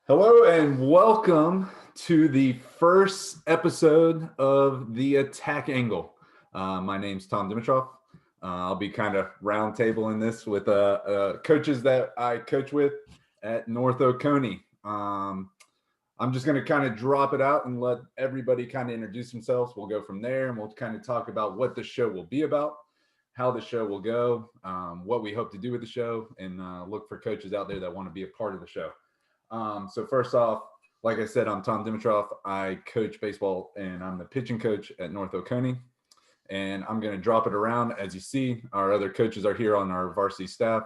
Hello and welcome to the first episode of the Attack Angle. My name's Tom Dimitrov. I'll be kind of roundtabling this with coaches that I coach with at North Oconee. I'm just going to kind of drop it out and let everybody kind of introduce themselves. We'll go from there and we'll kind of talk about what the show will be about, how the show will go, what we hope to do with the show, and look for coaches out there that want to be a part of the show. So first off, like I said, I'm Tom Dimitrov. I coach baseball and I'm the pitching coach at North Oconee. And I'm going to drop it around. As you see, our other coaches are here on our varsity staff.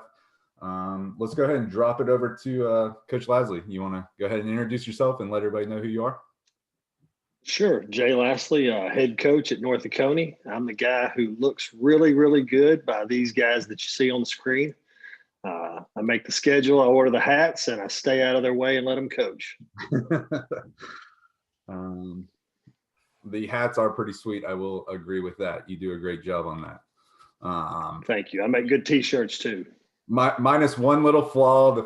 Let's go ahead and drop it over to Coach Lasley. You want to go ahead and introduce yourself and let everybody know who you are? Sure. Jay Lasley, head coach at North Oconee. I'm the guy who looks really, really good by these guys that you see on the screen. I make the schedule, I order the hats, and I stay out of their way and let them coach. The hats are pretty sweet. I will agree with that. You do a great job on that. Thank you. I make good T-shirts too. Minus one little flaw: the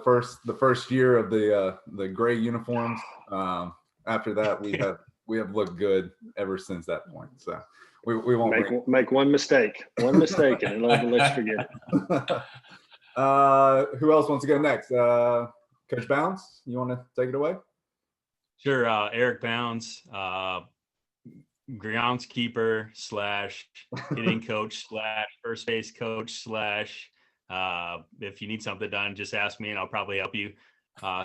first year of the gray uniforms. After that, we have looked good ever since that point. So we won't make one mistake, and let you forget it. Who else wants to go next? Coach Bounds, you want to take it away? Sure. Eric Bounds, groundskeeper / hitting coach / first base coach / if you need something done, just ask me and I'll probably help you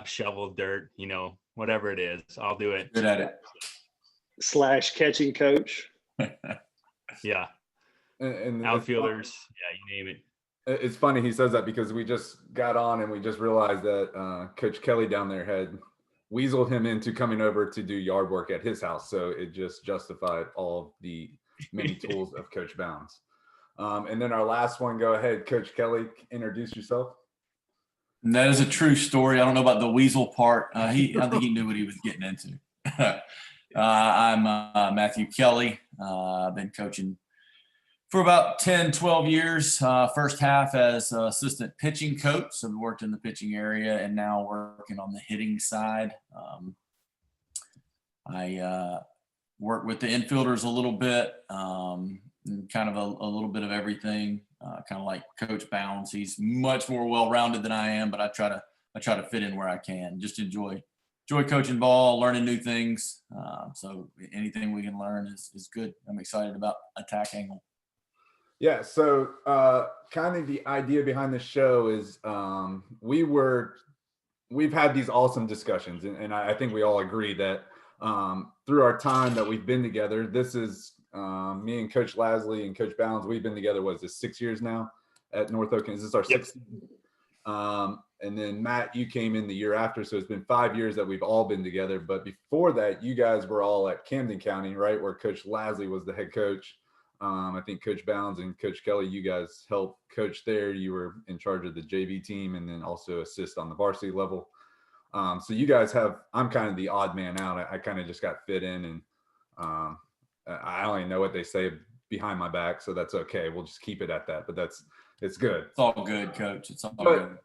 shovel dirt, whatever it is, I'll do it. Good at it. / catching coach. Yeah. And outfielders. Yeah, you name it. It's funny he says that because we just got on and we just realized that Coach Kelly down there had weaseled him into coming over to do yard work at his house. So it just justified all of the many tools of Coach Bounds. And then our last one, go ahead, Coach Kelly, introduce yourself. And that is a true story. I don't know about the weasel part. I think he knew what he was getting into. I'm Matthew Kelly. I've been coaching for about 10, 12 years. First half as assistant pitching coach. So we worked in the pitching area and now working on the hitting side. I work with the infielders a little bit, kind of a little bit of everything, kind of like Coach Bounds. He's much more well-rounded than I am, but I try to fit in where I can. Just enjoy coaching ball, learning new things. So anything we can learn is good. I'm excited about Attack Angle. Yeah, so kind of the idea behind the show is we've had these awesome discussions, and I think we all agree that through our time that we've been together, this is me and Coach Lasley and Coach Bounds, we've been together, what is this, 6 years now at North Oconee? Is this our sixth? And then Matt, you came in the year after, so it's been 5 years that we've all been together. But before that, you guys were all at Camden County, right, where Coach Lasley was the head coach. I think Coach Bounds and Coach Kelly, you guys helped coach there. You were in charge of the JV team and then also assist on the varsity level. So you guys I'm kind of the odd man out. I kind of just got fit in, and I only know what they say behind my back, so that's okay. We'll just keep it at that, but it's good. It's all good, Coach. It's all good.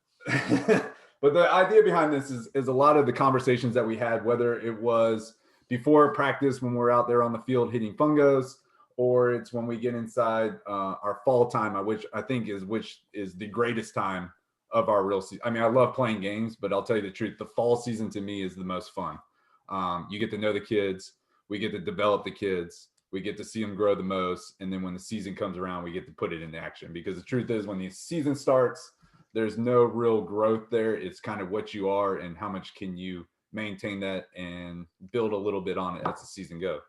But the idea behind this is a lot of the conversations that we had, whether it was before practice when we're out there on the field hitting fungos, or it's when we get inside our fall time, which I think is the greatest time of our real season. I mean, I love playing games, but I'll tell you the truth, the fall season to me is the most fun. You get to know the kids, we get to develop the kids, we get to see them grow the most, and then when the season comes around, we get to put it into action. Because the truth is, when the season starts, there's no real growth there. It's kind of what you are and how much can you maintain that and build a little bit on it as the season goes.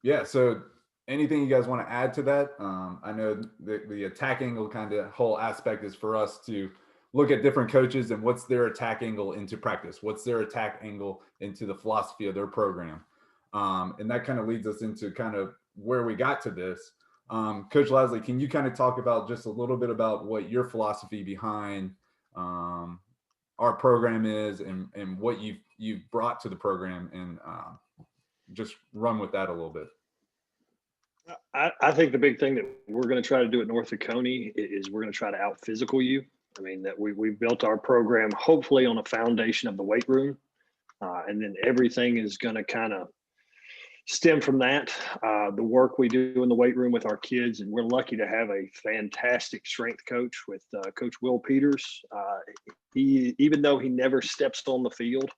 Yeah, so anything you guys want to add to that? I know the attack angle kind of whole aspect is for us to look at different coaches and what's their attack angle into practice, what's their attack angle into the philosophy of their program. And that kind of leads us into kind of where we got to this. Coach Lasley, can you kind of talk about just a little bit about what your philosophy behind our program is and what you've brought to the program, and just run with that a little bit. I think the big thing that we're going to try to do at North Oconee is we're going to try to out physical you. I mean, that we built our program hopefully on a foundation of the weight room, and then everything is going to kind of stem from that. The work we do in the weight room with our kids, and we're lucky to have a fantastic strength coach with Coach Will Peters. He, even though he never steps on the field,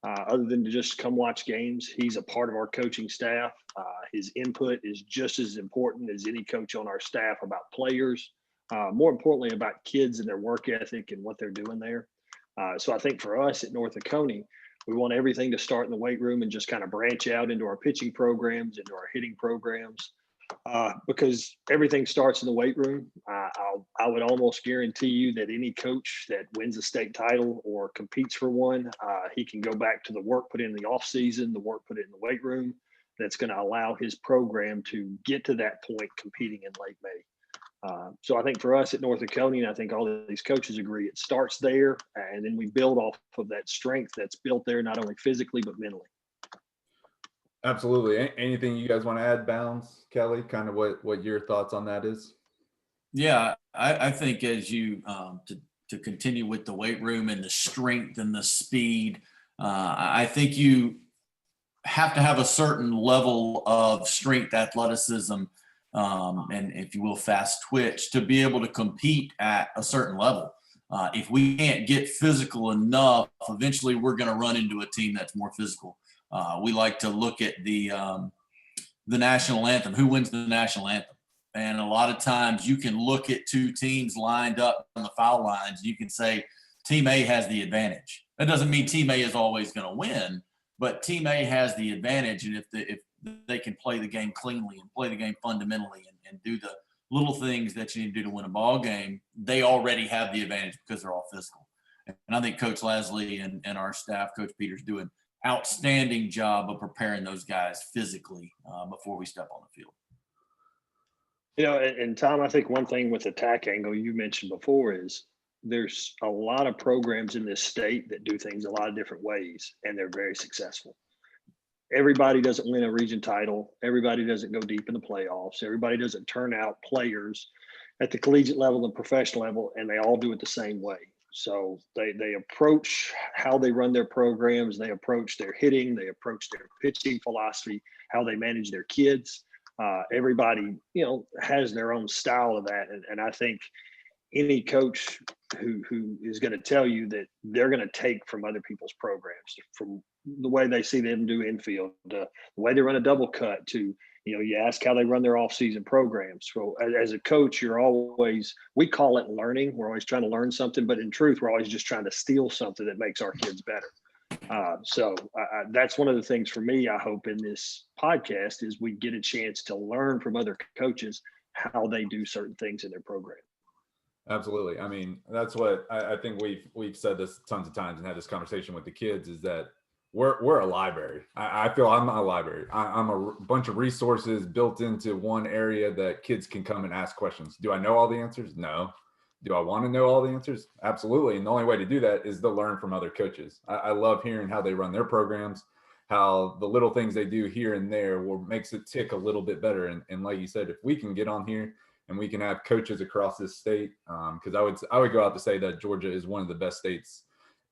other than to just come watch games, he's a part of our coaching staff. His input is just as important as any coach on our staff about players, more importantly about kids and their work ethic and what they're doing there. So I think for us at North Oconee, we want everything to start in the weight room and just kind of branch out into our pitching programs, into our hitting programs, because everything starts in the weight room. I would almost guarantee you that any coach that wins a state title or competes for one, he can go back to the work put in the off season, the work put in the weight room, that's going to allow his program to get to that point competing in late May. So I think for us at North Oconee, and I think all of these coaches agree, it starts there, and then we build off of that strength that's built there, not only physically, but mentally. Absolutely. Anything you guys want to add, Bounds, Kelly? Kind of what your thoughts on that is? Yeah, I think as you to continue with the weight room and the strength and the speed, I think you have to have a certain level of strength, athleticism, and if you will, fast twitch to be able to compete at a certain level. If we can't get physical enough, eventually we're going to run into a team that's more physical. We like to look at the national anthem. Who wins the national anthem? And a lot of times you can look at two teams lined up on the foul lines. You can say Team A has the advantage. That doesn't mean Team A is always going to win, but Team A has the advantage. And if they can play the game cleanly and play the game fundamentally and do the little things that you need to do to win a ball game, they already have the advantage because they're all physical. And I think Coach Leslie and our staff, Coach Peters, do an outstanding job of preparing those guys physically before we step on the field. You know, and Tom, I think one thing with attack angle you mentioned before is there's a lot of programs in this state that do things a lot of different ways, and they're very successful. Everybody doesn't win a region title. Everybody doesn't go deep in the playoffs. Everybody doesn't turn out players at the collegiate level and professional level, and they all do it the same way. So they approach how they run their programs, they approach their hitting, they approach their pitching philosophy, how they manage their kids. Everybody, you know, has their own style of that. And I think any coach who is going to tell you that they're going to take from other people's programs, from the way they see them do infield, the way they run a double cut, to, you know, you ask how they run their off-season programs. So as a coach, you're always, we call it learning. We're always trying to learn something, but in truth, we're always just trying to steal something that makes our kids better. So that's one of the things for me, I hope in this podcast, is we get a chance to learn from other coaches how they do certain things in their program. Absolutely. I mean, that's what I think we've said this tons of times and had this conversation with the kids, is that we're a library. I feel I'm a library. I'm a bunch of resources built into one area that kids can come and ask questions. Do I know all the answers? No. Do I want to know all the answers? Absolutely. And the only way to do that is to learn from other coaches. I love hearing how they run their programs, how the little things they do here and there makes it tick a little bit better. And like you said, if we can get on here and we can have coaches across this state, because I would go out to say that Georgia is one of the best states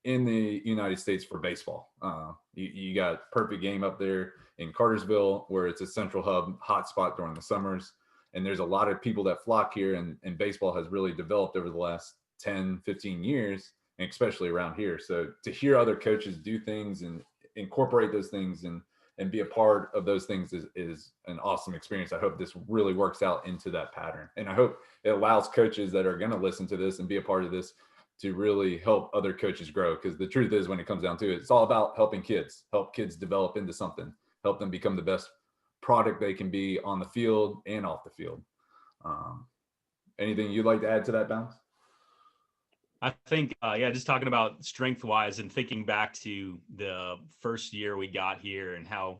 in the United States for baseball. You got perfect game up there in Cartersville, where it's a central hub hotspot during the summers. And there's a lot of people that flock here, and baseball has really developed over the last 10, 15 years, and especially around here. So to hear other coaches do things and incorporate those things and be a part of those things is an awesome experience. I hope this really works out into that pattern. And I hope it allows coaches that are going to listen to this and be a part of this to really help other coaches grow. Because the truth is, when it comes down to it, it's all about helping kids, help kids develop into something, help them become the best product they can be on the field and off the field. Anything you'd like to add to that, Bounce? I think, just talking about strength wise and thinking back to the first year we got here and how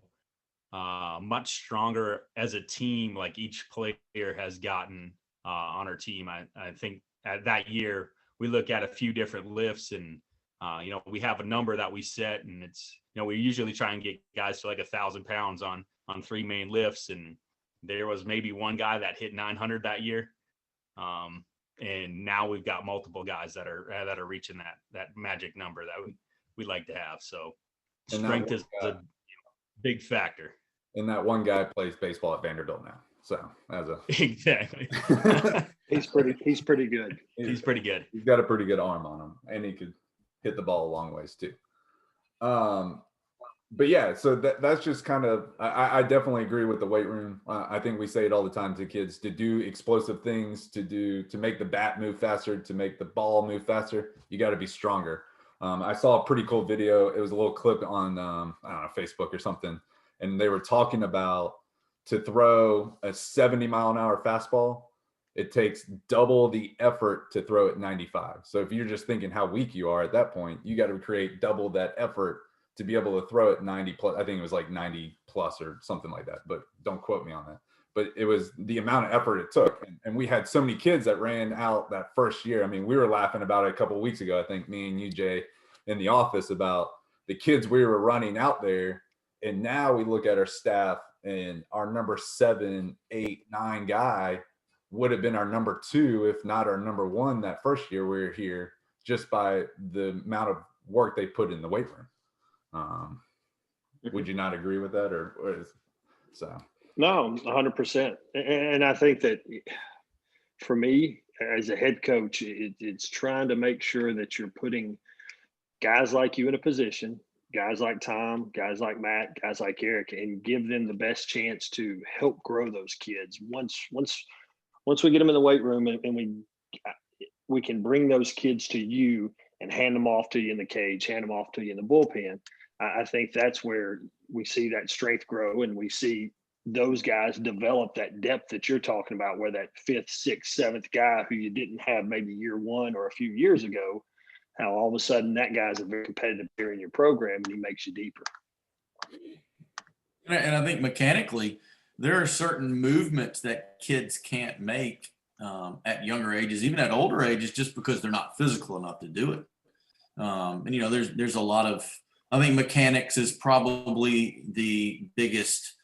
much stronger as a team, like each player has gotten on our team. I think at that year we look at a few different lifts, and we have a number that we set, and it's, we usually try and get guys to like 1,000 pounds on three main lifts. And there was maybe one guy that hit 900 that year. And now we've got multiple guys that are reaching that magic number that we like to have. So And that strength one is guy- a big factor. And that one guy plays baseball at Vanderbilt now. So as a Exactly. He's pretty good. He's pretty good. He's got a pretty good arm on him, and he could hit the ball a long ways too. But yeah, so that's just kind of, I definitely agree with the weight room. I think we say it all the time to kids to do explosive things, to make the bat move faster, to make the ball move faster. You got to be stronger. I saw a pretty cool video. It was a little clip on, I don't know, Facebook or something. And they were talking about to throw a 70-mile-an-hour fastball, it takes double the effort to throw it 95. So if you're just thinking how weak you are at that point, you got to create double that effort to be able to throw it 90 plus. I think it was like 90 plus or something like that, but don't quote me on that. But it was the amount of effort it took. And we had so many kids that ran out that first year. I mean, we were laughing about it a couple of weeks ago, I think me and you, Jay, in the office about the kids we were running out there. And now we look at our staff and our number 7, 8, 9 guy would have been our number 2, if not our number 1 that first year we were here, just by the amount of work they put in the weight room. Would you not agree with that, or is so? No, 100%. And I think that for me as a head coach, it's trying to make sure that you're putting guys like you in a position, guys like Tom, guys like Matt, guys like Eric, and give them the best chance to help grow those kids. Once we get them in the weight room and we can bring those kids to you and hand them off to you in the cage, hand them off to you in the bullpen. I think that's where we see that strength grow, and we see those guys develop that depth that you're talking about, where that 5th, 6th, 7th guy who you didn't have maybe year 1 or a few years ago, how all of a sudden that guy's a very competitive player in your program and he makes you deeper. And I think mechanically, there are certain movements that kids can't make at younger ages, even at older ages, just because they're not physical enough to do it. And, you know, there's a lot of, I think mechanics is probably the biggest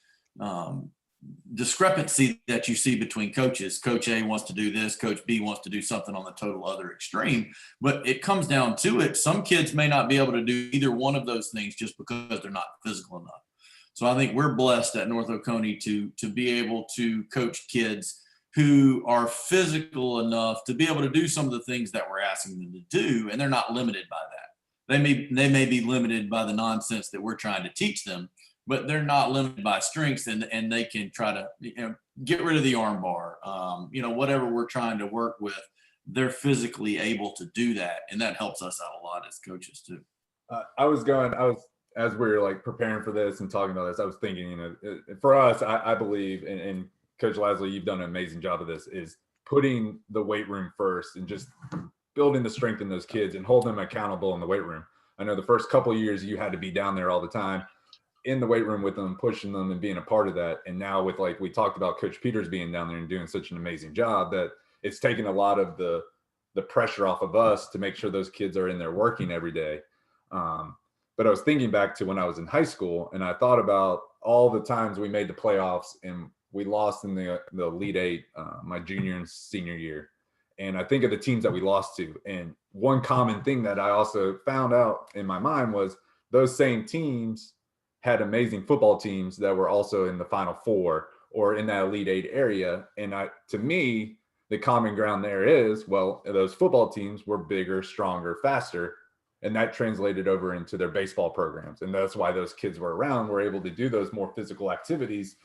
discrepancy that you see between coaches. Coach A wants to do this, Coach B wants to do something on the total other extreme, but it comes down to it. Some kids may not be able to do either one of those things just because they're not physical enough. So I think we're blessed at North Oconee to be able to coach kids who are physical enough to be able to do some of the things that we're asking them to do, and they're not limited by that. They may be limited by the nonsense that we're trying to teach them, but they're not limited by strengths, and they can try to, you know, get rid of the arm bar. You know, whatever we're trying to work with, they're physically able to do that, and that helps us out a lot as coaches too. As we were like preparing for this and talking about this, I was thinking, you know, for us, I believe, and Coach Lasley, you've done an amazing job of this, is putting the weight room first and just building the strength in those kids and hold them accountable in the weight room. I know the first couple of years you had to be down there all the time in the weight room with them, pushing them and being a part of that. And now with, like we talked about, Coach Peters being down there and doing such an amazing job, that it's taken a lot of the pressure off of us to make sure those kids are in there working every day. But I was thinking back to when I was in high school, and I thought about all the times we made the playoffs and we lost in the Elite Eight my junior and senior year. And I think of the teams that we lost to. And one common thing that I also found out in my mind was those same teams had amazing football teams that were also in the Final Four or in that Elite Eight area. And to me, the common ground there is, well, those football teams were bigger, stronger, faster. And that translated over into their baseball programs. And that's why those kids were around, were able to do those more physical activities.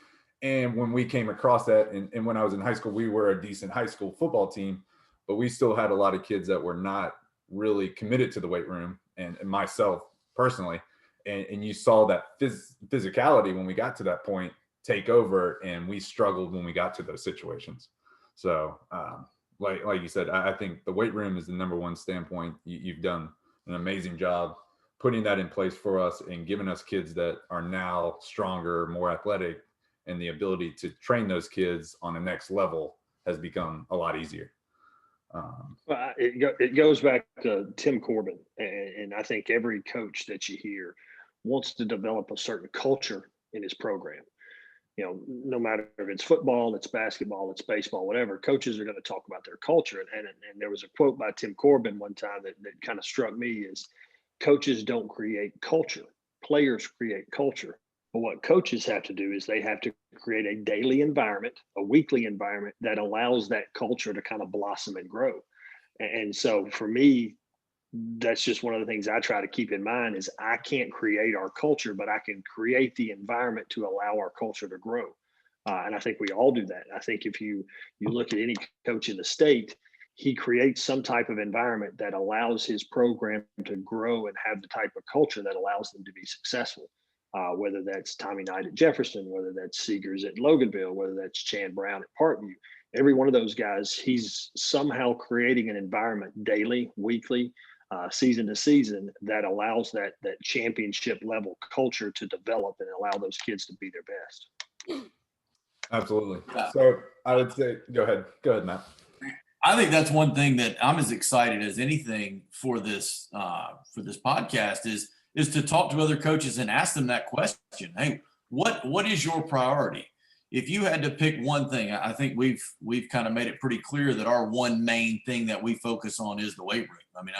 And when we came across that, and when I was in high school, we were a decent high school football team, but we still had a lot of kids that were not really committed to the weight room, and myself personally. And you saw that physicality when we got to that point take over, and we struggled when we got to those situations. So like you said, I think the weight room is the number one standpoint. You've done an amazing job putting that in place for us and giving us kids that are now stronger, more athletic, and the ability to train those kids on the next level has become a lot easier. Well, it goes back to Tim Corbin, and I think every coach that you hear wants to develop a certain culture in his program. no matter if it's football, it's basketball, it's baseball, whatever, coaches are going to talk about their culture. And there was a quote by Tim Corbin one time that kind of struck me is coaches don't create culture, players create culture. But what coaches have to do is they have to create a daily environment, a weekly environment that allows that culture to kind of blossom and grow. And so for me, that's just one of the things I try to keep in mind is I can't create our culture, but I can create the environment to allow our culture to grow. And I think we all do that. I think if you look at any coach in the state, he creates some type of environment that allows his program to grow and have the type of culture that allows them to be successful. Whether that's Tommy Knight at Jefferson, whether that's Seegers at Loganville, whether that's Chan Brown at Parkview, every one of those guys, he's somehow creating an environment daily, weekly, season to season that allows that championship level culture to develop and allow those kids to be their best. Absolutely. So I would say, go ahead, Matt. I think that's one thing that I'm as excited as anything for this podcast is to talk to other coaches and ask them that question. Hey, what is your priority? If you had to pick one thing, I think we've kind of made it pretty clear that our one main thing that we focus on is the weight room. I mean,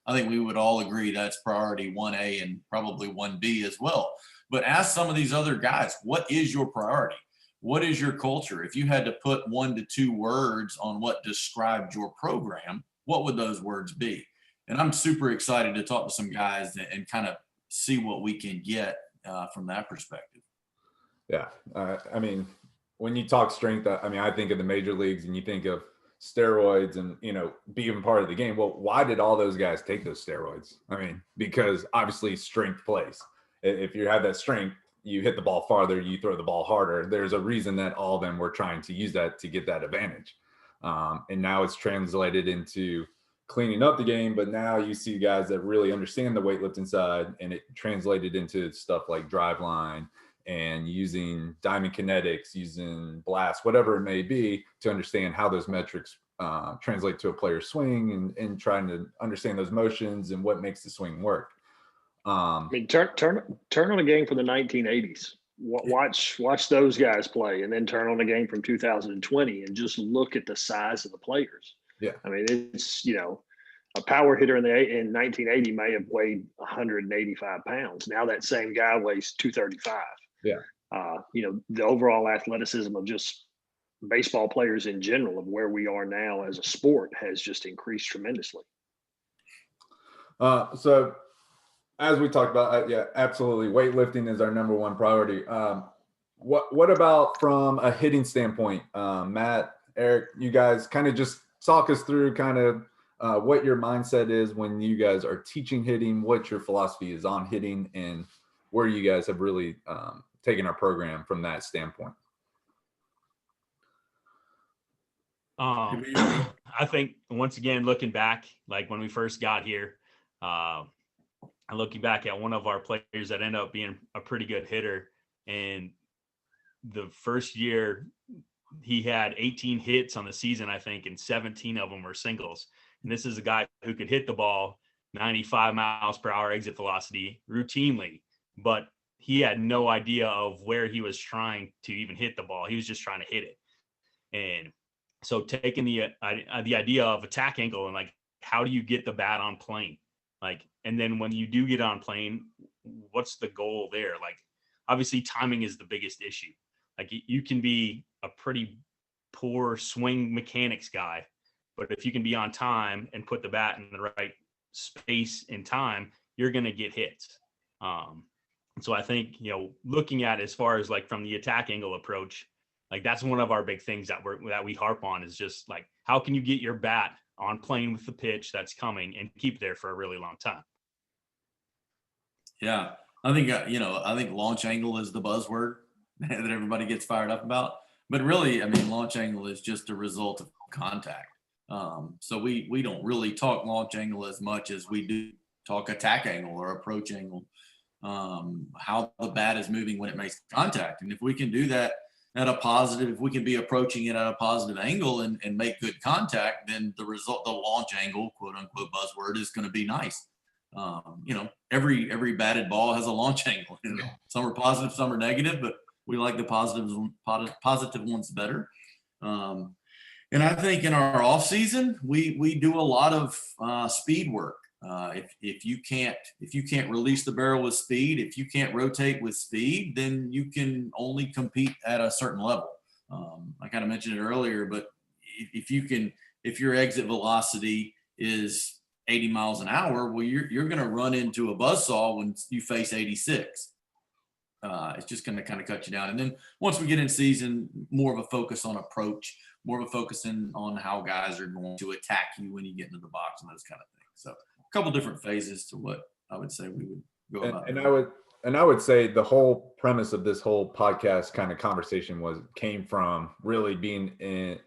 I think we would all agree that's priority 1A and probably 1B as well. But ask some of these other guys, what is your priority? What is your culture? If you had to put 1 to 2 words on what described your program, what would those words be? And I'm super excited to talk to some guys and kind of see what we can get from that perspective. Yeah. I mean, when you talk strength, I think of the major leagues and you think of steroids and, being part of the game. Well, why did all those guys take those steroids? I mean, because obviously strength plays. If you have that strength, you hit the ball farther, you throw the ball harder. There's a reason that all of them were trying to use that to get that advantage. And now it's translated into cleaning up the game, but now you see guys that really understand the weightlifting side, and it translated into stuff like Driveline and using Diamond Kinetics, using Blast, whatever it may be, to understand how those metrics translate to a player's swing and trying to understand those motions and what makes the swing work. Turn on a game from the 1980s. Watch those guys play, and then turn on a game from 2020 and just look at the size of the players. Yeah, I mean, it's a power hitter in 1980 may have weighed 185 pounds. Now that same guy weighs 235. Yeah. The overall athleticism of just baseball players in general, of where we are now as a sport, has just increased tremendously. So as we talked about, yeah, absolutely. Weightlifting is our number one priority. What about from a hitting standpoint? Matt, Eric, you guys kind of just talk us through kind of what your mindset is when you guys are teaching hitting, what your philosophy is on hitting, and where you guys have really taken our program from that standpoint. I think once again, looking back, like when we first got here, and looking back at one of our players that ended up being a pretty good hitter, and the first year he had 18 hits on the season, I think, and 17 of them were singles. And this is a guy who could hit the ball 95 miles per hour exit velocity routinely, but he had no idea of where he was trying to even hit the ball. He was just trying to hit it. And so taking the idea of attack angle and like, how do you get the bat on plane? Like, and then when you do get on plane, what's the goal there? Like, obviously timing is the biggest issue. Like, you can be a pretty poor swing mechanics guy, but if you can be on time and put the bat in the right space and time, you're going to get hits. And so I think, looking at as far as like from the attack angle approach, like that's one of our big things that we harp on, is just like, how can you get your bat on plane with the pitch that's coming and keep it there for a really long time? Yeah, I think I think launch angle is the buzzword that everybody gets fired up about, but really, I mean, launch angle is just a result of contact. So we don't really talk launch angle as much as we do talk attack angle or approach angle, how the bat is moving when it makes contact. And if we can do that at a positive, if we can be approaching it at a positive angle and make good contact, then the result, the launch angle, quote unquote buzzword, is going to be nice. Every batted ball has a launch angle. Some are positive, some are negative, but We like the positive ones better. And I think in our off season, we do a lot of speed work. If you can't release the barrel with speed, if you can't rotate with speed, then you can only compete at a certain level. I kind of mentioned it earlier, but if your exit velocity is 80 miles an hour, well, you're going to run into a buzzsaw when you face 86. It's just going to kind of cut you down. And then once we get in season, more of a focus on approach, more of a focus on how guys are going to attack you when you get into the box and those kind of things. So a couple different phases to what I would say we would go about. And I would say the whole premise of this whole podcast kind of conversation came from really being in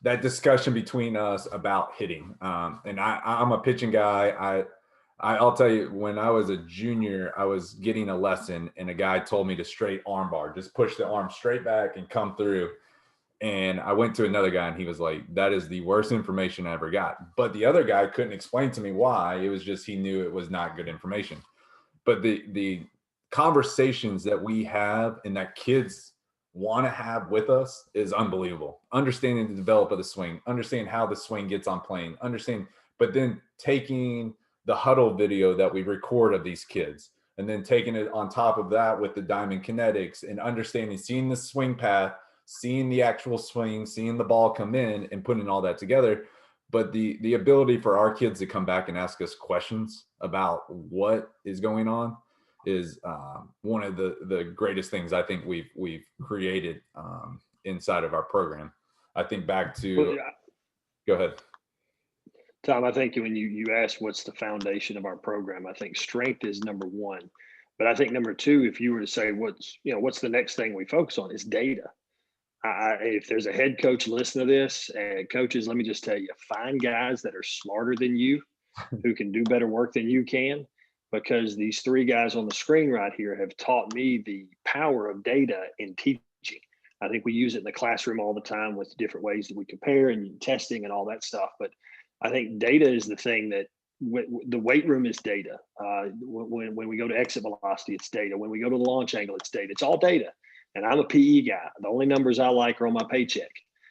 that discussion between us about hitting. And I'm a pitching guy. I'll tell you, when I was a junior, I was getting a lesson and a guy told me to straight arm bar, just push the arm straight back and come through. And I went to another guy and he was like, that is the worst information I ever got. But the other guy couldn't explain to me why. It was just, he knew it was not good information. But the conversations that we have and that kids want to have with us is unbelievable. Understanding the develop of the swing, understand how the swing gets on plane, but then taking the huddle video that we record of these kids and then taking it on top of that with the diamond kinetics and understanding, seeing the swing path, seeing the actual swing, seeing the ball come in and putting all that together. But the ability for our kids to come back and ask us questions about what is going on is one of the greatest things I think we've created inside of our program. I think back to, go ahead. Tom, I think when you asked what's the foundation of our program, I think strength is number one. But I think number two, if you were to say what's the next thing we focus on, is data. If there's a head coach listening to this, and coaches, let me just tell you, find guys that are smarter than you, who can do better work than you can, because these three guys on the screen right here have taught me the power of data in teaching. I think we use it in the classroom all the time with different ways that we compare and testing and all that stuff. But I think data is the thing that the weight room is data. When we go to exit velocity, it's data. When we go to the launch angle, it's data. It's all data. And I'm a PE guy. The only numbers I like are on my paycheck.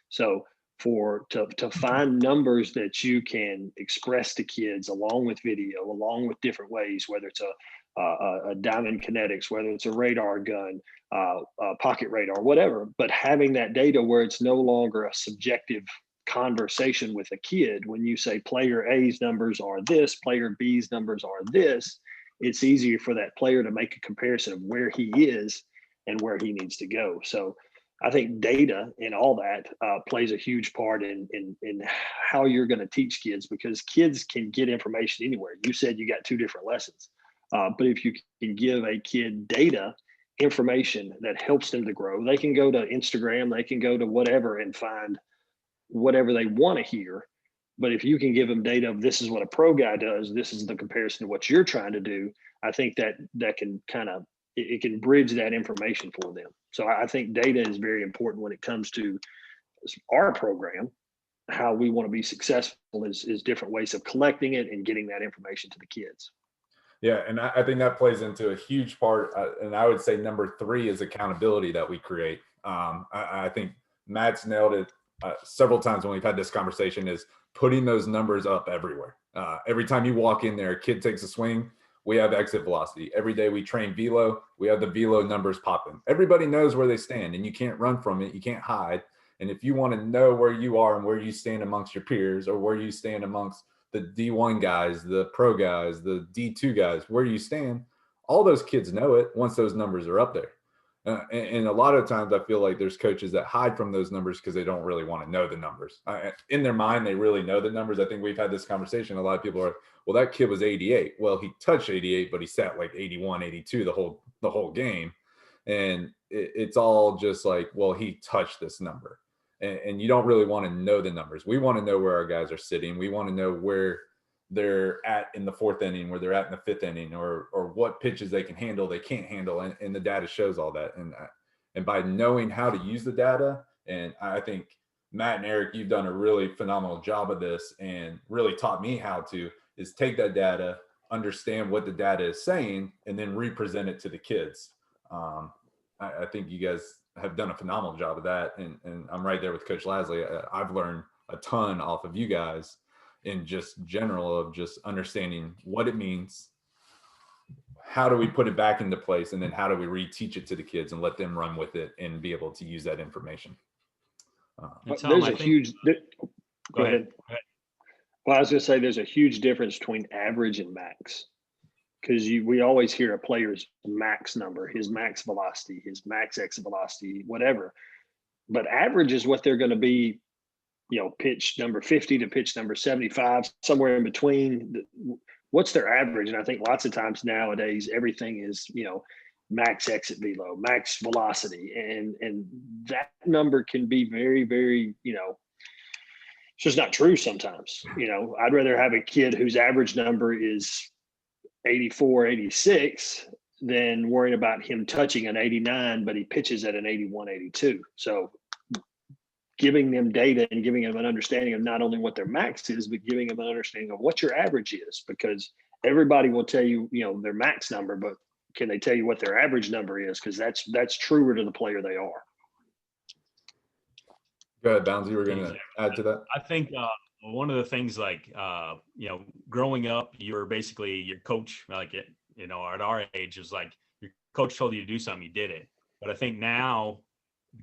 So to find numbers that you can express to kids along with video, along with different ways, whether it's a diamond kinetics, whether it's a radar gun, a pocket radar, whatever, but having that data where it's no longer a subjective conversation with a kid. When you say player A's numbers are this, player B's numbers are this, it's easier for that player to make a comparison of where he is and where he needs to go. So I think data and all that plays a huge part in how you're going to teach kids, because kids can get information anywhere. You said you got two different lessons, but if you can give a kid data information that helps them to grow, they can go to Instagram, they can go to whatever and find whatever they want to hear. But if you can give them data of this is what a pro guy does, this is the comparison to what you're trying to do, I think that can kind of, it can bridge that information for them. So I think data is very important when it comes to our program. How we want to be successful is different ways of collecting it and getting that information to the kids. Yeah, and I think that plays into a huge part. And I would say number three is accountability that we create. I think Matt's nailed it several times when we've had this conversation, is putting those numbers up everywhere. Every time you walk in there, a kid takes a swing, we have exit velocity. Every day we train velo, we have the velo numbers popping. Everybody knows where they stand and you can't run from it. You can't hide. And if you want to know where you are and where you stand amongst your peers, or where you stand amongst the D1 guys, the pro guys, the D2 guys, where you stand, all those kids know it once those numbers are up there. And a lot of times I feel like there's coaches that hide from those numbers because they don't really want to know the numbers. In their mind, they really know the numbers. I think we've had this conversation. A lot of people are, well, that kid was 88. Well, he touched 88, but he sat like 81, 82 the whole game. And it's all just like, well, he touched this number. And you don't really want to know the numbers. We want to know where our guys are sitting. We want to know where they're at in the fourth inning, where they're at in the fifth inning, or what pitches they can handle, they can't handle. And the data shows all that. And by knowing how to use the data, and I think Matt and Eric, you've done a really phenomenal job of this and really taught me how to, is take that data, understand what the data is saying, and then represent it to the kids. I think you guys have done a phenomenal job of that. And I'm right there with Coach Lasley. I've learned a ton off of you guys in just general of just understanding what it means. How do we put it back into place? And then how do we reteach it to the kids and let them run with it and be able to use that information? And Tom, There's I a think- huge. Go ahead. Well, I was going to say there's a huge difference between average and max, because we always hear a player's max number, his max velocity, his max exit velocity, whatever. But average is what they're going to be, pitch number 50 to pitch number 75, somewhere in between. What's their average? And I think lots of times nowadays everything is, max exit velo, max velocity, and that number can be very, very, it's just not true sometimes. I'd rather have a kid whose average number is 84, 86 than worrying about him touching an 89, but he pitches at an 81, 82. So giving them data and giving them an understanding of not only what their max is, but giving them an understanding of what your average is, because everybody will tell you, their max number, but can they tell you what their average number is? Because that's truer to the player they are. Go ahead, Bounds. You were going to add to that? I think one of the things growing up, you're basically your coach, at our age is like your coach told you to do something, you did it. But I think now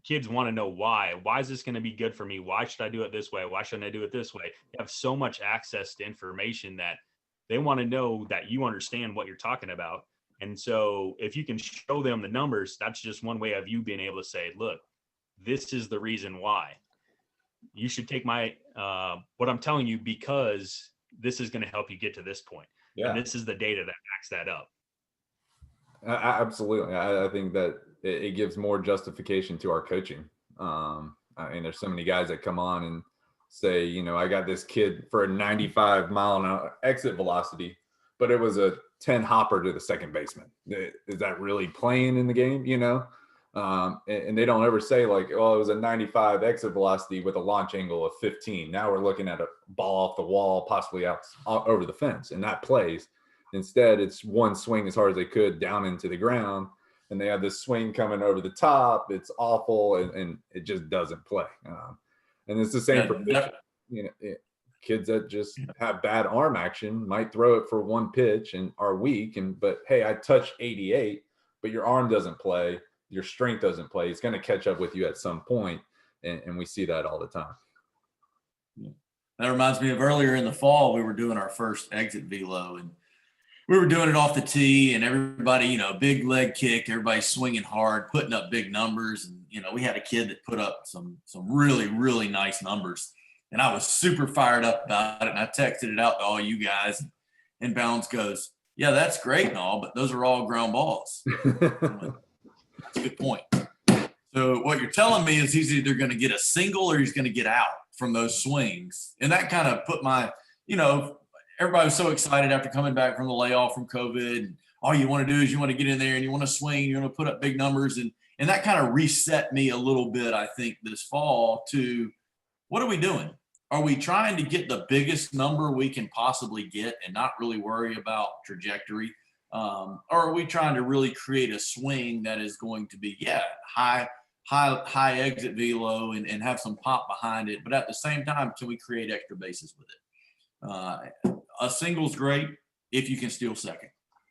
kids want to know why. Why is this going to be good for me? Why should I do it this way? Why shouldn't I do it this way? You have so much access to information that they want to know that you understand what you're talking about. And so if you can show them the numbers, that's just one way of you being able to say, look, this is the reason why. You should take my what I'm telling you, because this is going to help you get to this point. Yeah. And this is the data that backs that up. Absolutely. I think that it gives more justification to our coaching. There's so many guys that come on and say, I got this kid for a 95 mile an hour exit velocity, but it was a 10 hopper to the second baseman. Is that really playing in the game? And they don't ever say like, oh, it was a 95 exit velocity with a launch angle of 15. Now we're looking at a ball off the wall, possibly out over the fence, and that plays. Instead, it's one swing as hard as they could down into the ground, and they have this swing coming over the top. It's awful, and it just doesn't play. And it's the same for kids that just have bad arm action, might throw it for one pitch and are weak. But hey, I touched 88, but your arm doesn't play. Your strength doesn't play. It's going to catch up with you at some point, and we see that all the time. That reminds me of earlier in the fall, we were doing our first exit velo, and we were doing it off the tee, and everybody, big leg kick, everybody swinging hard, putting up big numbers. And, we had a kid that put up some really, really nice numbers, and I was super fired up about it. And I texted it out to all you guys, and Bounds goes, yeah, that's great and all, but those are all ground balls. That's a good point. So what you're telling me is he's either going to get a single or he's going to get out from those swings. And that kind of put my, everybody was so excited after coming back from the layoff from COVID. And all you want to do is you want to get in there and you want to swing, you want to put up big numbers. And that kind of reset me a little bit, I think, this fall to what are we doing? Are we trying to get the biggest number we can possibly get and not really worry about trajectory? Or are we trying to really create a swing that is going to be, high exit velo and have some pop behind it, but at the same time, can we create extra bases with it? A single's great if you can steal second.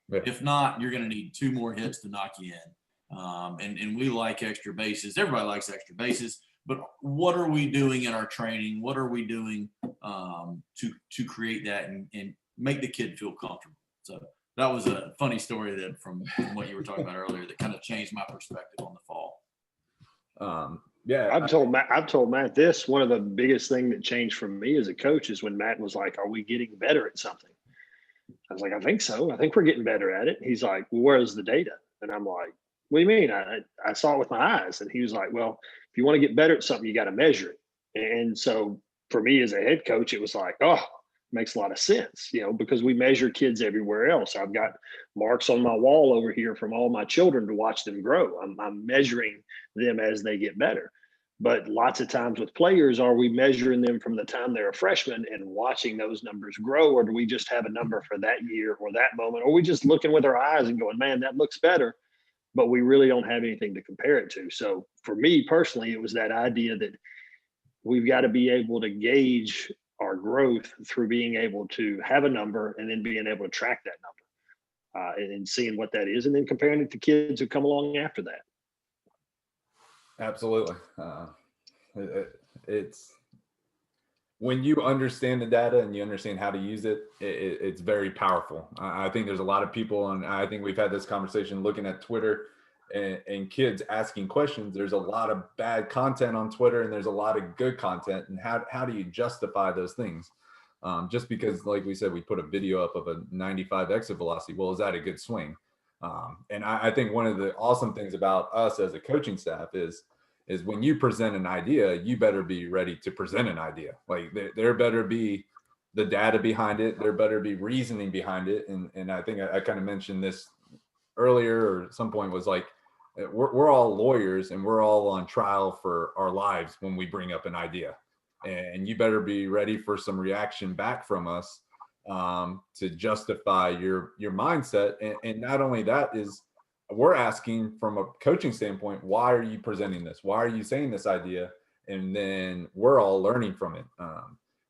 Yeah. If not, you're going to need two more hits to knock you in. And we like extra bases. Everybody likes extra bases, but what are we doing in our training? What are we doing to create that and make the kid feel comfortable? So that was a funny story that from what you were talking about earlier that kind of changed my perspective on the fall. I've told Matt this. One of the biggest thing that changed for me as a coach is when Matt was like, are we getting better at something? I was like, I think so. I think we're getting better at it. He's like, well, where's the data? And I'm like, what do you mean? I saw it with my eyes. And he was like, well, if you want to get better at something, you got to measure it. And so for me as a head coach, it was like, oh, makes a lot of sense, because we measure kids everywhere else. I've got marks on my wall over here from all my children to watch them grow. I'm measuring them as they get better. But lots of times with players, are we measuring them from the time they're a freshman and watching those numbers grow? Or do we just have a number for that year or that moment? Or are we just looking with our eyes and going, man, that looks better, but we really don't have anything to compare it to. So for me personally, it was that idea that we've got to be able to gauge our growth through being able to have a number and then being able to track that number and seeing what that is, and then comparing it to kids who come along after that. Absolutely. It's when you understand the data and you understand how to use it, it's very powerful. I think there's a lot of people, and I think we've had this conversation looking at Twitter and kids asking questions. There's a lot of bad content on Twitter and there's a lot of good content. And how do you justify those things? Just because, like we said, we put a video up of a 95 exit velocity. Well, is that a good swing? And I think one of the awesome things about us as a coaching staff is when you present an idea, you better be ready to present an idea. Like there better be the data behind it. There better be reasoning behind it. And I think I kind of mentioned this earlier or at some point, was like, we're all lawyers and we're all on trial for our lives when we bring up an idea, and you better be ready for some reaction back from us to justify your mindset. And not only that, is we're asking from a coaching standpoint, why are you presenting this? Why are you saying this idea? And then we're all learning from it.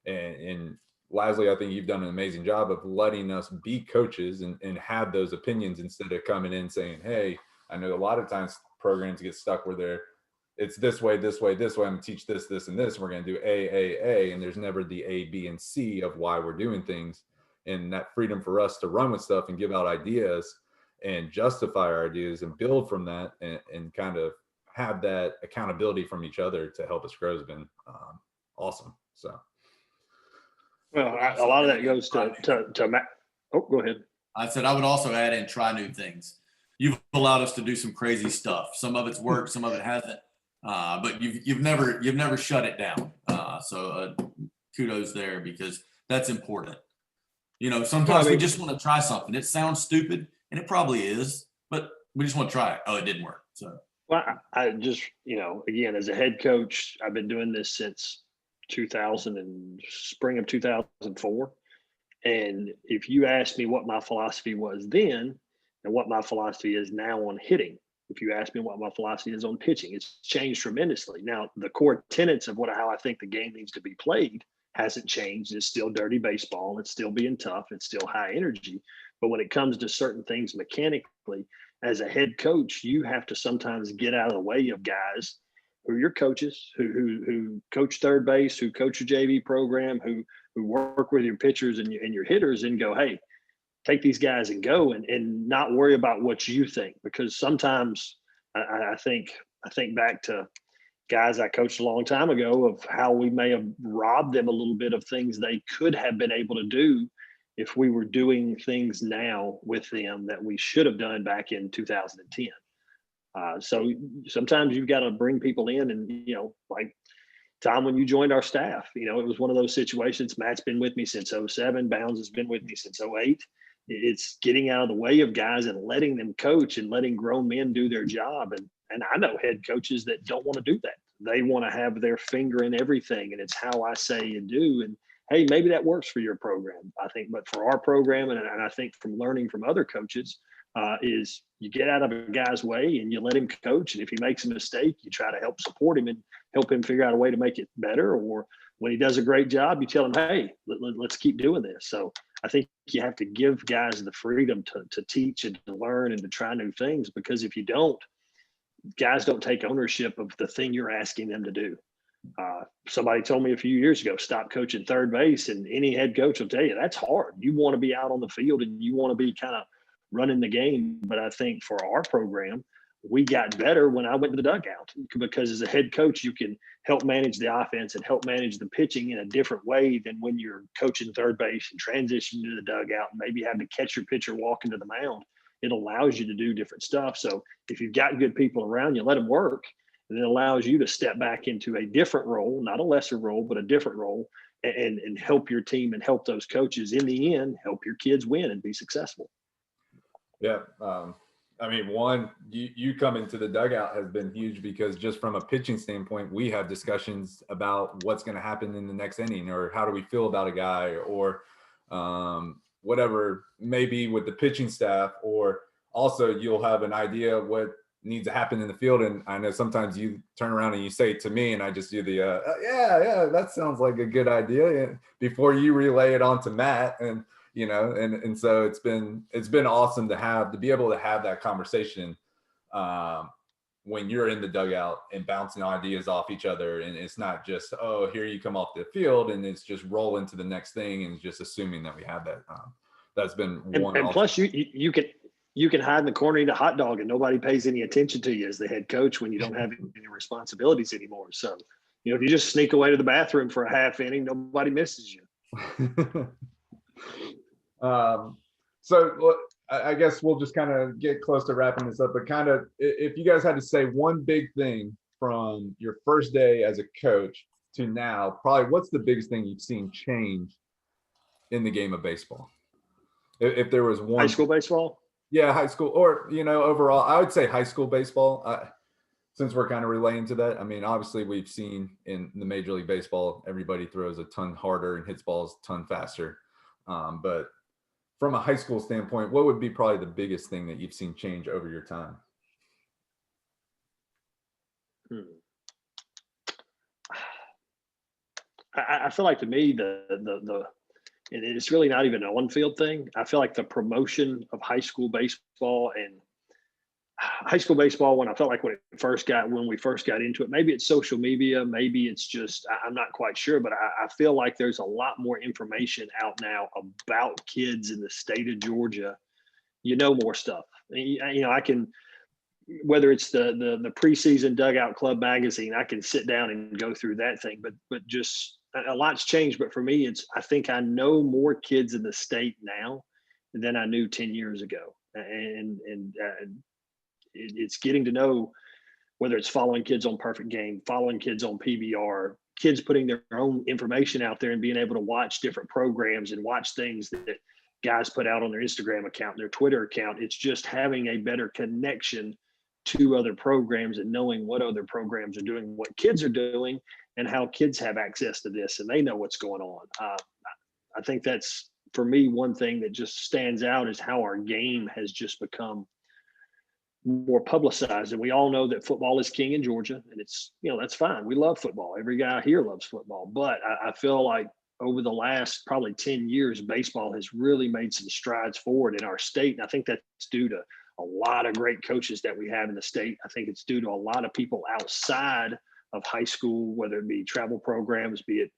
And Lasley, I think you've done an amazing job of letting us be coaches and have those opinions instead of coming in saying, hey, I know a lot of times programs get stuck where it's this way, this way, this way. I'm gonna teach this, this, and this. And we're gonna do A, and there's never the A, B, and C of why we're doing things. And that freedom for us to run with stuff and give out ideas and justify our ideas and build from that and kind of have that accountability from each other to help us grow has been awesome. So. Well, a lot of that goes to Matt. Oh, go ahead. I said I would also add in try new things. You've allowed us to do some crazy stuff. Some of it's worked, some of it hasn't. But you've never shut it down. So kudos there, because that's important. You know, sometimes we just want to try something. It sounds stupid, and it probably is, but we just want to try it. Oh, it didn't work. So well, I just, again, as a head coach, I've been doing this since 2000 and spring of 2004. And if you ask me what my philosophy was then and what my philosophy is now on hitting, if you ask me what my philosophy is on pitching, it's changed tremendously. Now, the core tenets of how I think the game needs to be played hasn't changed. It's still dirty baseball. It's still being tough. It's still high energy. But when it comes to certain things mechanically, as a head coach, you have to sometimes get out of the way of guys who are your coaches, who coach third base, who coach your JV program, who work with your pitchers and your hitters, and go, hey, take these guys and go, and not worry about what you think. Because sometimes I think back to guys I coached a long time ago of how we may have robbed them a little bit of things they could have been able to do if we were doing things now with them that we should have done back in 2010. So sometimes you've got to bring people in, and, like Tom, when you joined our staff, it was one of those situations. Matt's been with me since 07. Bounds has been with me since 08. It's getting out of the way of guys and letting them coach and letting grown men do their job. And I know head coaches that don't want to do that. They want to have their finger in everything, and it's how I say and do. And hey, maybe that works for your program, I think. But for our program, and I think from learning from other coaches, is you get out of a guy's way and you let him coach. And if he makes a mistake, you try to help support him and help him figure out a way to make it better. Or when he does a great job, you tell him, hey, let's keep doing this. So I think you have to give guys the freedom to teach and to learn and to try new things, because if you don't, guys don't take ownership of the thing you're asking them to do. Somebody told me a few years ago, stop coaching third base, and any head coach will tell you that's hard. You want to be out on the field and you want to be kind of running the game. But I think for our program, we got better when I went to the dugout, because as a head coach, you can help manage the offense and help manage the pitching in a different way than when you're coaching third base and transition to the dugout and maybe having to catch your pitcher walking to the mound. It allows you to do different stuff. So if you've got good people around you, let them work. And it allows you to step back into a different role, not a lesser role, but a different role, and help your team and help those coaches in the end, help your kids win and be successful. Yeah. I mean, one, you come into the dugout has been huge, because just from a pitching standpoint, we have discussions about what's going to happen in the next inning, or how do we feel about a guy, or whatever maybe with the pitching staff, or also you'll have an idea what needs to happen in the field. And I know sometimes you turn around and you say it to me, and I just do the yeah, that sounds like a good idea before you relay it on to Matt. And and so it's been awesome to be able to have that conversation when you're in the dugout and bouncing ideas off each other. And it's not just, oh, here you come off the field, and it's just roll into the next thing and just assuming that we have that. That's been one. And plus you can hide in the corner, eat a hot dog, and nobody pays any attention to you as the head coach when you don't have any responsibilities anymore. So, if you just sneak away to the bathroom for a half inning, nobody misses you. So I guess we'll just kind of get close to wrapping this up, but kind of, if you guys had to say one big thing from your first day as a coach to now, probably what's the biggest thing you've seen change in the game of baseball? If there was one. High school baseball? Yeah, high school, or, overall, I would say high school baseball. Since we're kind of relating to that, I mean, obviously we've seen in the Major League Baseball, everybody throws a ton harder and hits balls a ton faster. But from a high school standpoint, what would be probably the biggest thing that you've seen change over your time? I feel like, to me, and it's really not even an on-field thing. I feel like the promotion of high school baseball when I felt like when we first got into it, maybe it's social media, maybe it's just, I'm not quite sure, but I feel like there's a lot more information out now about kids in the state of Georgia. More stuff. I can, whether it's the preseason Dugout Club magazine, I can sit down and go through that thing, but just a lot's changed. But for me, I think I know more kids in the state now than I knew 10 years ago. And it's getting to know, whether it's following kids on Perfect Game, following kids on PBR, kids putting their own information out there and being able to watch different programs and watch things that guys put out on their Instagram account, their Twitter account. It's just having a better connection to other programs and knowing what other programs are doing, what kids are doing, and how kids have access to this and they know what's going on. I think that's, for me, one thing that just stands out is how our game has just become more publicized. And we all know that football is king in Georgia, and it's, that's fine. We love football. Every guy here loves football. But I feel like over the last probably 10 years, baseball has really made some strides forward in our state. And I think that's due to a lot of great coaches that we have in the state. I think it's due to a lot of people outside of high school, whether it be travel programs, be it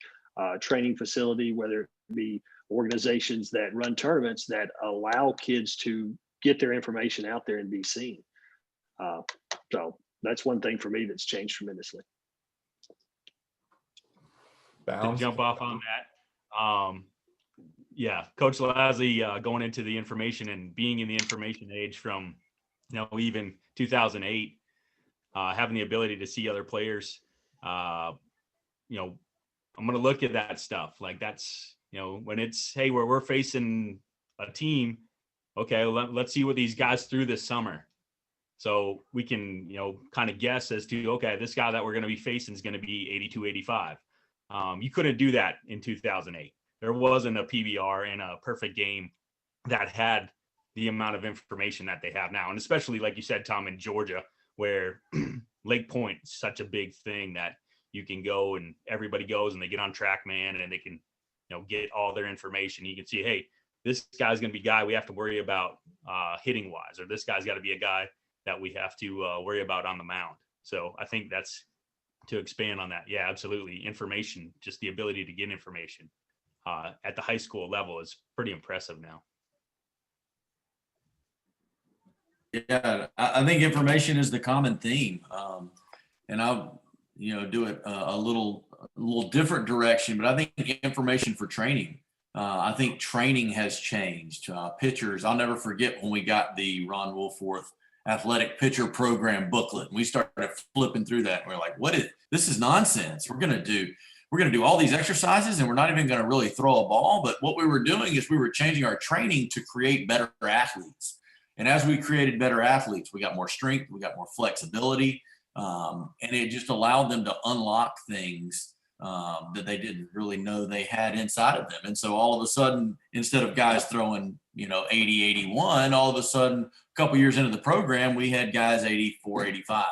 training facility, whether it be organizations that run tournaments that allow kids to get their information out there and be seen. So that's one thing for me that's changed tremendously. To jump off on that, yeah, Coach Lasley, going into the information and being in the information age from, even 2008, having the ability to see other players, I'm going to look at that stuff. Like, that's, when it's, hey, we're facing a team, okay, let's see what these guys threw this summer. So we can, kind of guess as to, okay, this guy that we're going to be facing is going to be 82, 85. You couldn't do that in 2008. There wasn't a PBR and a Perfect Game that had the amount of information that they have now. And especially, like you said, Tom, in Georgia, where Lake Point is such a big thing that you can go and everybody goes and they get on TrackMan and they can, get all their information. You can see, hey, this guy's going to be a guy we have to worry about hitting wise, or this guy's got to be a guy that we have to worry about on the mound. So I think that's, to expand on that. Yeah, absolutely. Information, just the ability to get information at the high school level is pretty impressive now. Yeah, I think information is the common theme. And I'll, do it a little different direction, but I think information for training. I think training has changed. Pitchers, I'll never forget when we got the Ron Woolforth athletic pitcher program booklet. We started flipping through that. And we're like, this is nonsense. We're going to do all these exercises and we're not even going to really throw a ball. But what we were doing is we were changing our training to create better athletes. And as we created better athletes, we got more strength, we got more flexibility. And it just allowed them to unlock things that they didn't really know they had inside of them. And so all of a sudden, instead of guys throwing, 80, 81, all of a sudden, a couple years into the program, we had guys 84, 85.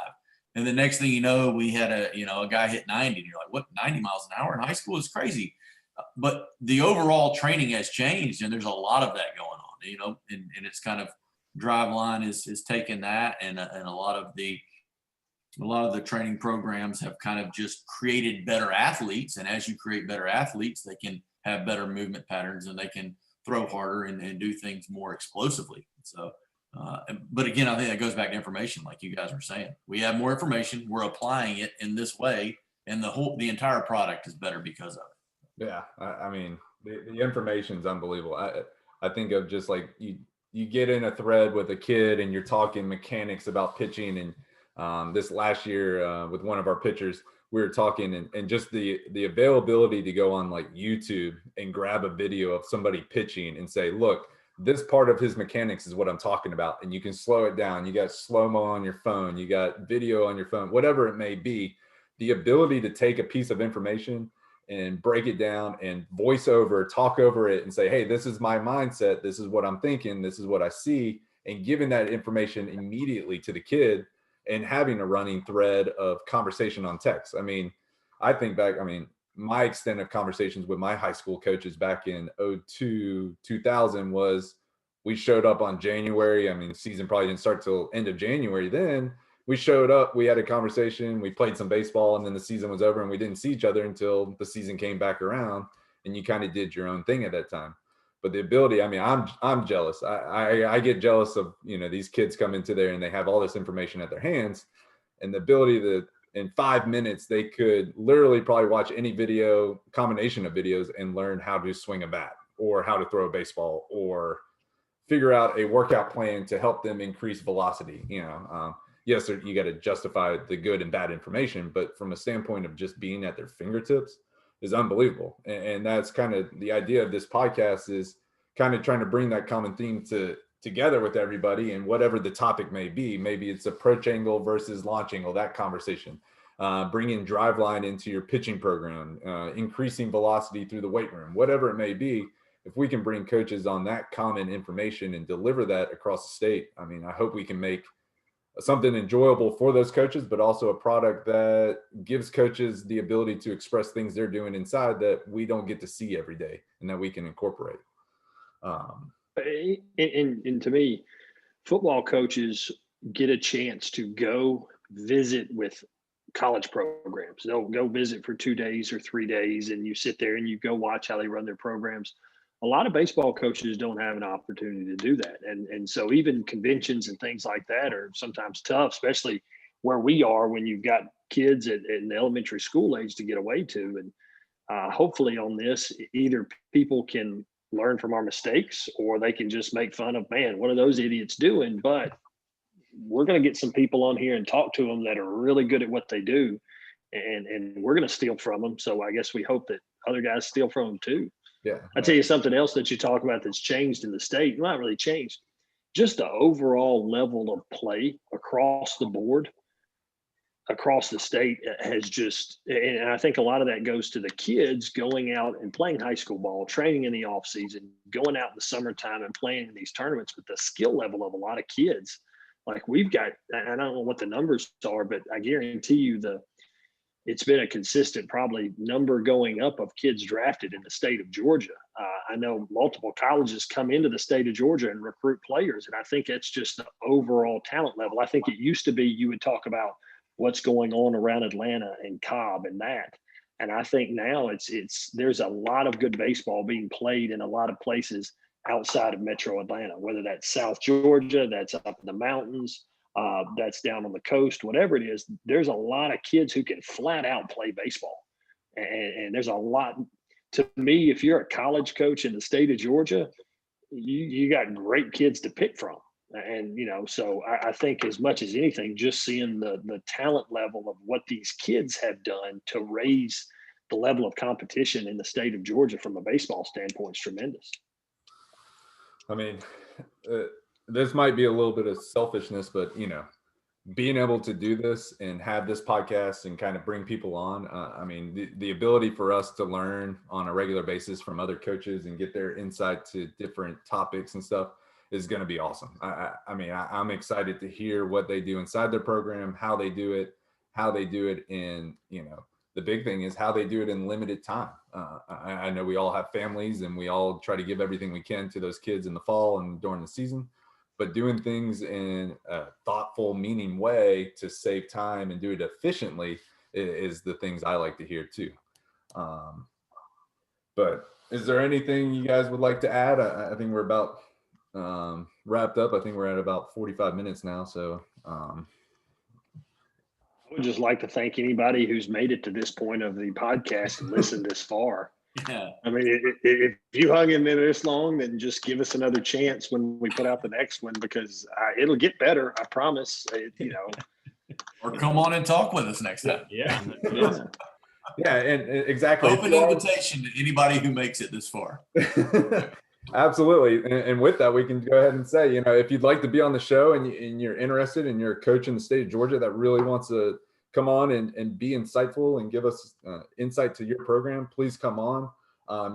And the next thing you know, we had a guy hit 90. And you're like, what, 90 miles an hour in high school is crazy. But the overall training has changed, and there's a lot of that going on, and it's kind of Driveline is taking that, and a lot of the training programs have kind of just created better athletes. And as you create better athletes, they can have better movement patterns, and they can throw harder and do things more explosively. So, but again, I think that goes back to information, like you guys were saying. We have more information, we're applying it in this way, and the entire product is better because of it. Yeah, I mean, the information's unbelievable. I think of just like you get in a thread with a kid and you're talking mechanics about pitching. And this last year with one of our pitchers, we were talking and just the availability to go on like YouTube and grab a video of somebody pitching and say, look, this part of his mechanics is what I'm talking about. And you can slow it down. You got slow-mo on your phone, you got video on your phone, whatever it may be. The ability to take a piece of information and break it down and voice over, talk over it and say, hey, this is my mindset. This is what I'm thinking. This is what I see. And giving that information immediately to the kid and having a running thread of conversation on text. I mean, I think back, my extent of conversations with my high school coaches back in 2000 was we showed up on January. The season probably didn't start till end of January then. We showed up, we had a conversation, we played some baseball, and then the season was over and we didn't see each other until the season came back around, and you kind of did your own thing at that time. But the ability, I'm jealous. I get jealous of, these kids come into there and they have all this information at their hands, and the ability that in 5 minutes, they could literally probably watch any video, combination of videos, and learn how to swing a bat or how to throw a baseball or figure out a workout plan to help them increase velocity, yes, you got to justify the good and bad information, but from a standpoint of just being at their fingertips is unbelievable. And that's kind of the idea of this podcast, is kind of trying to bring that common theme together with everybody, and whatever the topic may be. Maybe it's approach angle versus launch angle, that conversation, bringing Driveline into your pitching program, increasing velocity through the weight room, whatever it may be. If we can bring coaches on that common information and deliver that across the state, I hope we can make something enjoyable for those coaches, but also a product that gives coaches the ability to express things they're doing inside that we don't get to see every day and that we can incorporate. And to me, football coaches get a chance to go visit with college programs. They'll go visit for 2 days or 3 days, and you sit there and you go watch how they run their programs. A lot of baseball coaches don't have an opportunity to do that. And so even conventions and things like that are sometimes tough, especially where we are when you've got kids in the elementary school age to get away to. And hopefully on this, either people can learn from our mistakes, or they can just make fun of, man, what are those idiots doing? But we're going to get some people on here and talk to them that are really good at what they do. And we're going to steal from them. So I guess we hope that other guys steal from them too. Yeah. I'll tell you something else that you talk about that's changed in the state. Not really changed, just the overall level of play across the board, across the state has just, and I think a lot of that goes to the kids going out and playing high school ball, training in the off season, going out in the summertime and playing in these tournaments. But the skill level of a lot of kids, like we've got, and I don't know what the numbers are, but I guarantee you it's been a consistent probably number going up of kids drafted in the state of Georgia. I know multiple colleges come into the state of Georgia and recruit players. And I think that's just the overall talent level. I think it used to be you would talk about what's going on around Atlanta and Cobb and that. And I think now there's a lot of good baseball being played in a lot of places outside of Metro Atlanta, whether that's South Georgia, that's up in the mountains, that's down on the coast, whatever it is. There's a lot of kids who can flat out play baseball. And there's a lot, to me, if you're a college coach in the state of Georgia, you got great kids to pick from. And, so I think as much as anything, just seeing the talent level of what these kids have done to raise the level of competition in the state of Georgia from a baseball standpoint is tremendous. This might be a little bit of selfishness, but being able to do this and have this podcast and kind of bring people on, I mean, the ability for us to learn on a regular basis from other coaches and get their insight to different topics and stuff is going to be awesome. I mean, I'm excited to hear what they do inside their program, how they do it in, you know, the big thing is how they do it in limited time. I know we all have families and we all try to give everything we can to those kids in the fall and during the season, but doing things in a thoughtful, meaning way to save time and do it efficiently is the things I like to hear too. But is there anything you guys would like to add? I think we're about wrapped up. I think we're at about 45 minutes now. So I would just like to thank anybody who's made it to this point of the podcast and listened this far. Yeah. I mean, if you hung in there this long, then just give us another chance when we put out the next one, because it'll get better. I promise. You know, Or come on and talk with us next time. Yeah. yeah, and exactly. Open invitation to anybody who makes it this far. Absolutely. And with that, we can go ahead and say, you know, if you'd like to be on the show and you're interested and you're a coach in the state of Georgia that really wants to come on and be insightful and give us insight to your program, please come on.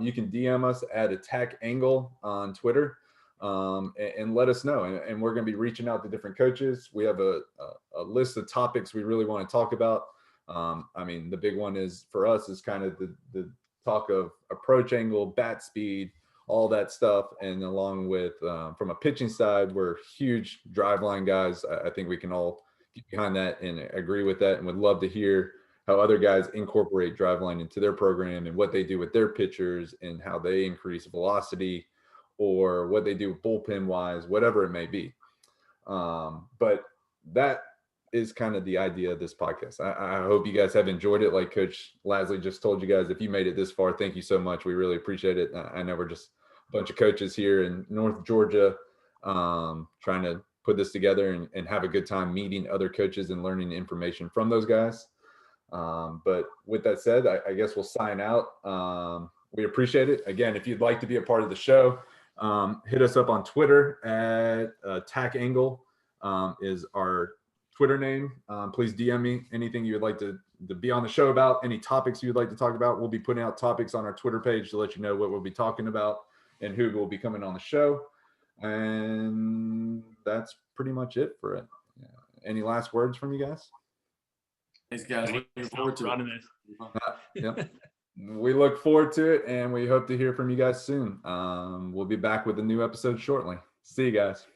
You can DM us at Attack Angle on Twitter and let us know. And we're going to be reaching out to different coaches. We have a list of topics we really want to talk about. I mean, the big one is for us is kind of the talk of approach angle, bat speed, all that stuff. And along with from a pitching side, we're huge drive line guys. I think we can all get behind that and agree with that, and would love to hear how other guys incorporate drive line into their program and what they do with their pitchers and how they increase velocity or what they do bullpen wise, whatever it may be. But that is kind of the idea of this podcast. I hope you guys have enjoyed it. Like Coach Lasley just told you guys, if you made it this far, thank you so much. We really appreciate it. I know we're just a bunch of coaches here in North Georgia trying to put this together and have a good time meeting other coaches and learning information from those guys. But with that said, I guess we'll sign out. We appreciate it. Again, if you'd like to be a part of the show, hit us up on Twitter at Attack Angle is our Twitter name. Please DM me anything you would like to be on the show about, any topics you would like to talk about. We'll be putting out topics on our Twitter page to let you know what we'll be talking about and who will be coming on the show. And that's pretty much it for it. Yeah. Any last words from you guys? Thanks, guys. Looking forward to it. Yep. We look forward to it, and we hope to hear from you guys soon. We'll be back with a new episode shortly. See you guys.